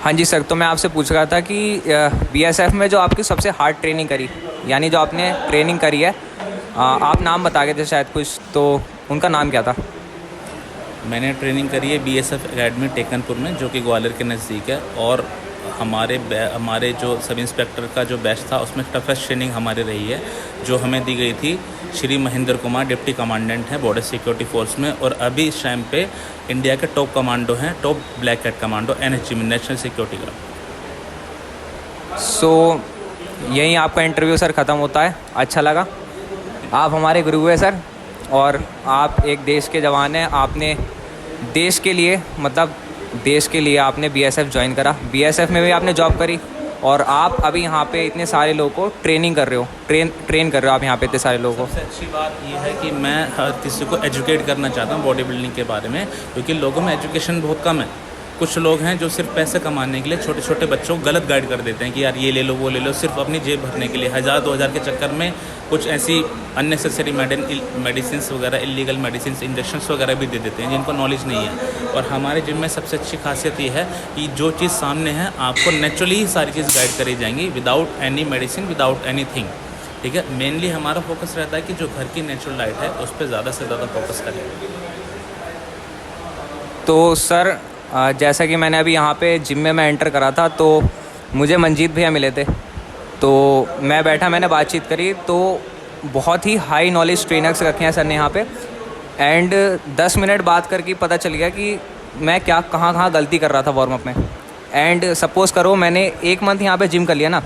हाँ जी सर, तो मैं आपसे पूछ रहा था कि बीएसएफ में जो आपकी सबसे हार्ड ट्रेनिंग करी, यानी जो आपने ट्रेनिंग करी है, आप नाम बता गए थे शायद कुछ, तो उनका नाम क्या था? मैंने ट्रेनिंग करी है बीएसएफ एकेडमी टेकनपुर में, जो कि ग्वालियर के नज़दीक है। और हमारे जो सब इंस्पेक्टर का जो बैच था उसमें टफेस्ट ट्रेनिंग हमारी रही है, जो हमें दी गई थी श्री महेंद्र कुमार, डिप्टी कमांडेंट हैं बॉर्डर सिक्योरिटी फोर्स में, और अभी इस टाइम पे इंडिया के टॉप कमांडो हैं, टॉप ब्लैक कैट कमांडो एनएचजी में, नेशनल सिक्योरिटी गार्ड। सो यहीं आपका इंटरव्यू सर ख़त्म होता है। अच्छा लगा, आप हमारे गुरु हैं सर, और आप एक देश के जवान हैं। आपने देश के लिए, मतलब देश के लिए आपने बीएसएफ ज्वाइन करा, बीएसएफ में भी आपने जॉब करी, और आप अभी यहाँ पे इतने सारे लोगों को ट्रेनिंग कर रहे हो, ट्रेन कर रहे हो आप यहाँ पे इतने सारे लोगों को। सबसे अच्छी बात यह है कि मैं हर किसी को एजुकेट करना चाहता हूँ बॉडी बिल्डिंग के बारे में, क्योंकि लोगों में एजुकेशन बहुत कम है। कुछ लोग हैं जो सिर्फ पैसे कमाने के लिए छोटे छोटे बच्चों को गलत गाइड कर देते हैं कि यार ये ले लो वो ले लो, सिर्फ अपनी जेब भरने के लिए 1000-2000 के चक्कर में कुछ ऐसी अननेसेसरी मेडिसिन वगैरह, इलीगल मेडिसिन, इंजेक्शंस वगैरह भी दे देते हैं जिनको नॉलेज नहीं है। और हमारे जिम में सबसे अच्छी खासियत ये है कि जो चीज़ सामने है आपको नेचुरली ही सारी चीज़ गाइड करी जाएंगी, without any medicine, without any thing. ठीक है, मेनली हमारा फोकस रहता है कि जो घर की नेचुरल डाइट है उस पर ज़्यादा से ज़्यादा फोकस करें। तो सर जैसा कि मैंने अभी यहाँ पे जिम में मैं एंटर करा था, तो मुझे मंजीत भैया मिले थे, तो मैं बैठा, मैंने बातचीत करी, तो बहुत ही हाई नॉलेज ट्रेनर्स रखे हैं सर ने यहाँ पे। एंड 10 मिनट बात करके पता चल गया कि मैं क्या कहाँ गलती कर रहा था वार्म अप में। एंड सपोज़ करो मैंने 1 मंथ यहाँ पे जिम कर लिया ना,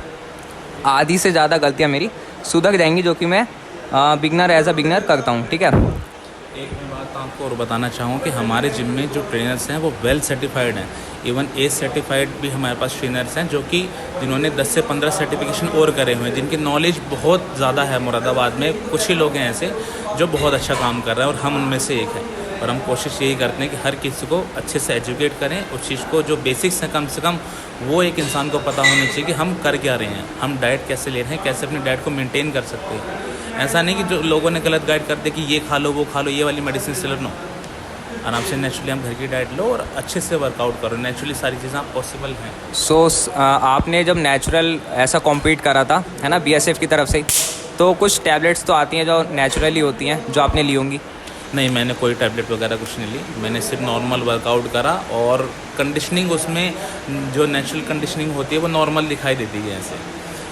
आधी से ज़्यादा गलतियाँ मेरी सुधर जाएंगी, जो कि मैं एज अ बिगनर करता हूँ। ठीक है, एक मैं बात आपको और बताना चाहूँ कि हमारे जिम में जो ट्रेनर्स हैं वो वेल सर्टिफाइड हैं, इवन ए सर्टिफाइड भी हमारे पास ट्रेनर्स हैं, जो कि जिन्होंने 10 से 15 सर्टिफिकेशन और करे हुए हैं, जिनकी नॉलेज बहुत ज़्यादा है। मुरादाबाद में कुछ ही लोग हैं ऐसे जो बहुत अच्छा काम कर रहे हैं, और हम उनमें से एक हैं। और हम कोशिश यही करते हैं कि हर किसी को अच्छे से एजुकेट करें, उस चीज़ को जो बेसिक्स हैं कम से कम वो एक इंसान को पता होना चाहिए कि हम कर क्या रहे हैं, हम डाइट कैसे ले रहे हैं, कैसे अपनी डाइट को मेंटेन कर सकते हैं। ऐसा नहीं कि जो लोगों ने गलत गाइड कर दे कि ये खा लो वो खा लो, ये वाली मेडिसिन से लो। आराम से नेचुरली हम घर की डाइट लो और अच्छे से वर्कआउट करो, नेचुरली सारी चीज़ें आप पॉसिबल हैं। सो आपने जब नेचुरल ऐसा कॉम्पीट करा था, है ना, बीएसएफ की तरफ से, तो कुछ टैबलेट्स तो आती हैं जो नेचुरली होती हैं, जो आपने ली होंगी? नहीं, मैंने कोई टैबलेट वगैरह कुछ नहीं ली, मैंने सिर्फ नॉर्मल वर्कआउट करा, और कंडीशनिंग उसमें जो नेचुरल कंडीशनिंग होती है वो नॉर्मल दिखाई देती है ऐसे।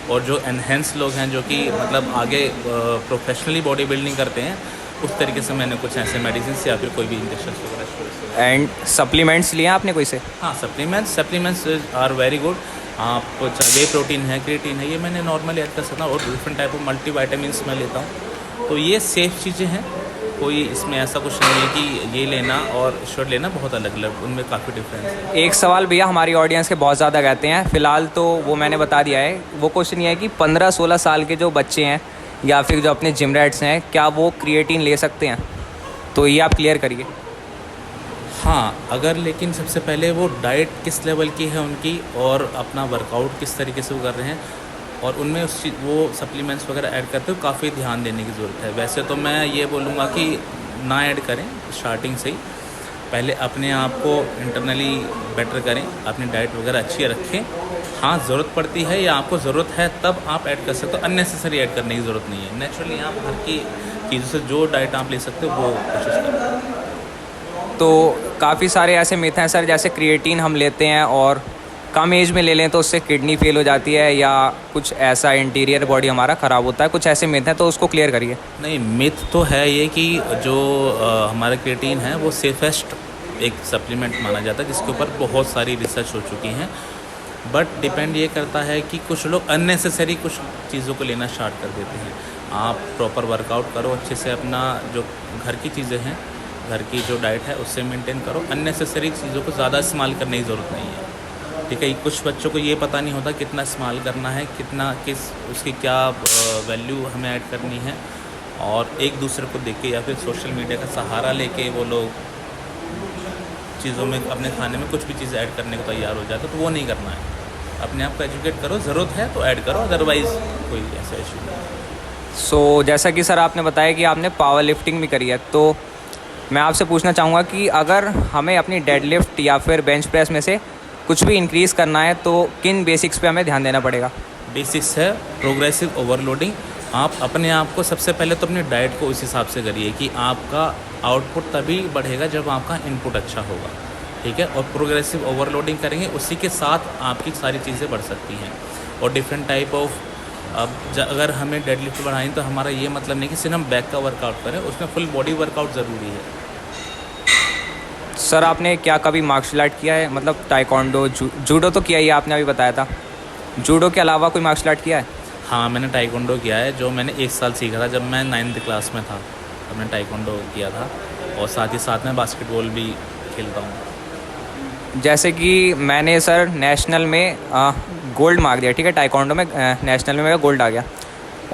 और जो एनहेंस लोग हैं जो कि मतलब आगे प्रोफेशनली बॉडी बिल्डिंग करते हैं, उस तरीके से मैंने कुछ ऐसे मेडिसिन या फिर कोई भी इंजेक्शन वगैरह। एंड सप्लीमेंट्स लिए आपने कोई से? हाँ, सप्लीमेंट्स आर वेरी गुड। आप वे प्रोटीन है, क्रिएटिन है, ये मैंने नॉर्मली ऐड कर सकता हूँ, और डिफरेंट टाइप ऑफ मल्टीविटामिन्स मैं लेता हूँ। तो ये सेफ़ चीज़ें हैं, कोई इसमें ऐसा कुछ नहीं है कि ये लेना और शुड लेना बहुत अलग अलग, उनमें काफ़ी डिफरेंस है। एक सवाल भैया हमारी ऑडियंस के बहुत ज़्यादा कहते हैं, फ़िलहाल तो वो मैंने बता दिया है। वो क्वेश्चन ये है कि 15-16 साल के जो बच्चे हैं या फिर जो अपने जिम रैट्स हैं, क्या वो क्रिएटिन ले सकते हैं? तो ये आप क्लियर करिए। हाँ, अगर, लेकिन सबसे पहले वो डाइट किस लेवल की है उनकी, और अपना वर्कआउट किस तरीके से वो कर रहे हैं, और उनमें उस चीज़ वो सप्लीमेंट्स वगैरह ऐड करते हुए काफ़ी ध्यान देने की ज़रूरत है। वैसे तो मैं ये बोलूँगा कि ना ऐड करें स्टार्टिंग से ही, पहले अपने आप को इंटरनली बेटर करें, अपनी डाइट वगैरह अच्छी रखें। हाँ, ज़रूरत पड़ती है या आपको ज़रूरत है तब आप ऐड कर सकते हो, अननेसेसरी ऐड करने की ज़रूरत नहीं है। नेचुरली आप हर की चीज़ों से जो डाइट आप ले सकते हो वो कोशिश करें। तो काफ़ी सारे ऐसे मिथ हैं सर, जैसे क्रिएटिन हम लेते हैं और कम एज में ले लें तो उससे किडनी फेल हो जाती है, या कुछ ऐसा इंटीरियर बॉडी हमारा ख़राब होता है, कुछ ऐसे मिथ हैं, तो उसको क्लियर करिए। नहीं, मिथ तो है ये कि जो हमारा क्रिएटिन है वो सेफेस्ट एक सप्लीमेंट माना जाता है, जिसके ऊपर बहुत सारी रिसर्च हो चुकी हैं। बट डिपेंड ये करता है कि कुछ लोग अननेसेसरी कुछ चीज़ों को लेना स्टार्ट कर देते हैं। आप प्रॉपर वर्कआउट करो, अच्छे से अपना जो घर की चीज़ें हैं, घर की जो डाइट है उससे मेंटेन करो, अननेसेसरी चीज़ों को ज़्यादा इस्तेमाल करने की ज़रूरत नहीं है। ठीक है, कुछ बच्चों को ये पता नहीं होता कितना इस्तेमाल करना है, कितना किस उसकी क्या वैल्यू हमें ऐड करनी है, और एक दूसरे को देख के या फिर सोशल मीडिया का सहारा लेके वो लोग चीज़ों में, अपने खाने में कुछ भी चीज़ ऐड करने को तैयार हो जाता है, तो वो नहीं करना है। अपने आप को एजुकेट करो, ज़रूरत है तो ऐड करो, अदरवाइज़ कोई ऐसा इशू नहीं। सो जैसा कि सर आपने बताया कि आपने पावर लिफ्टिंग भी करी है, तो मैं आपसे पूछना चाहूँगा कि अगर हमें अपनी डेडलिफ्ट या फिर बेंच प्रेस में से कुछ भी इंक्रीज़ करना है तो किन बेसिक्स पे हमें ध्यान देना पड़ेगा? बेसिक्स है प्रोग्रेसिव ओवरलोडिंग। आप अपने आप को सबसे पहले तो अपनी डाइट को उस हिसाब से करिए कि आपका आउटपुट तभी बढ़ेगा जब आपका इनपुट अच्छा होगा, ठीक है। और प्रोग्रेसिव ओवरलोडिंग करेंगे, उसी के साथ आपकी सारी चीज़ें बढ़ सकती हैं। और डिफरेंट टाइप ऑफ, अब अगर हमें डेडलिफ्ट बढ़ाएं तो हमारा ये मतलब नहीं कि सिर्फ हम बैक का वर्कआउट करें, उसमें फुल बॉडी वर्कआउट ज़रूरी है। सर आपने क्या कभी मार्शल आर्ट किया है, मतलब टाइकोंडो, जूडो तो किया ही आपने अभी बताया था, जूडो के अलावा कोई मार्शल आर्ट किया है? हाँ, मैंने टाइकोंडो किया है, जो मैंने 1 साल सीखा था। जब मैं 9th क्लास में था तब मैंने टाइकोंडो किया था, और साथ ही साथ मैं बास्केटबॉल भी खेलता हूँ। जैसे कि मैंने सर नेशनल में गोल्ड मार्क दिया, ठीक है, टाइकोंडो में नेशनल में मेरा गोल्ड आ गया,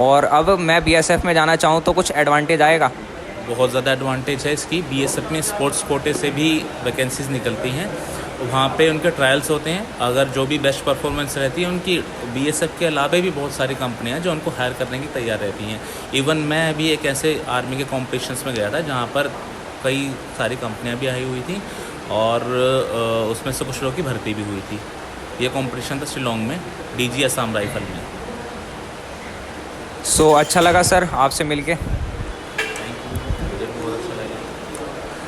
और अब मैं बीएसएफ में जाना चाहूँ तो कुछ एडवांटेज आएगा? बहुत ज़्यादा एडवांटेज है इसकी। बीएसएफ में स्पोर्ट्स कोटे से भी वैकेंसीज़ निकलती हैं, वहाँ पे उनके ट्रायल्स होते हैं। अगर जो भी बेस्ट परफॉर्मेंस रहती है उनकी, बीएसएफ के अलावा भी बहुत सारी कंपनियां हैं जो उनको हायर करने की तैयार रहती हैं। इवन मैं अभी एक ऐसे आर्मी के कॉम्पिटिशन्स में गया था जहाँ पर कई सारी कंपनियां भी आई हुई थी, और उसमें से कुछ लोगों की भर्ती भी हुई थी। ये कॉम्पिटिशन था शिलोंग में, डीजी असम राइफल में। सो अच्छा लगा सर आपसे मिलके।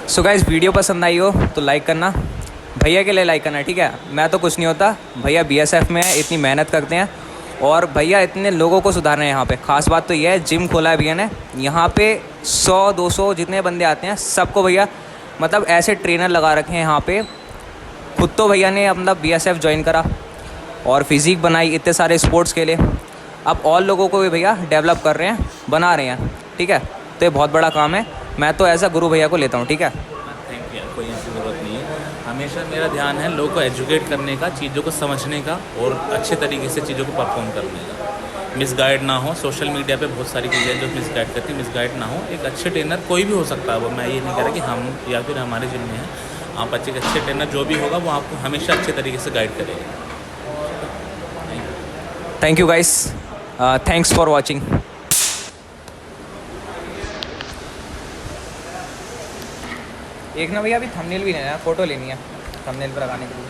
सो गाइस, वीडियो पसंद आई हो तो लाइक करना, भैया के लिए लाइक करना, ठीक है। मैं तो कुछ नहीं होता, भैया बीएसएफ में है, इतनी मेहनत करते हैं, और भैया इतने लोगों को सुधार रहे हैं यहाँ पे। ख़ास बात तो ये है, जिम खोला है भैया ने यहाँ पे, 100-200 जितने बंदे आते हैं सबको भैया मतलब ऐसे ट्रेनर लगा रखे हैं यहाँ पे। खुद तो भैया ने अपना बीएसएफ ज्वाइन करा और फिज़िक बनाई इतने सारे स्पोर्ट्स के लिए, अब और लोगों को भी भैया डेवलप कर रहे हैं, बना रहे हैं, ठीक है। तो ये बहुत बड़ा काम है, मैं तो ऐसा गुरु भैया को लेता हूँ, ठीक है। थैंक यू, कोई ऐसी ज़रूरत नहीं है। हमेशा मेरा ध्यान है लोगों को एजुकेट करने का, चीज़ों को समझने का, और अच्छे तरीके से चीज़ों को परफॉर्म करने का। मिसगाइड ना हो। सोशल मीडिया पे बहुत सारी चीज़ें जो मिसगाइड करती हैं, मिसगाइड ना हो। एक अच्छे ट्रेनर कोई भी हो सकता है, वो मैं ये नहीं कह रहा कि हम या फिर हमारे जिम में हैं, आप अच्छे ट्रेनर जो भी होगा वो आपको हमेशा अच्छे तरीके से गाइड करेगा। Thank you guys, thanks for watching. एक ना भैया अभी थंबनेल भी लेना है, फ़ोटो लेनी है थंबनेल पर लगाने के लिए।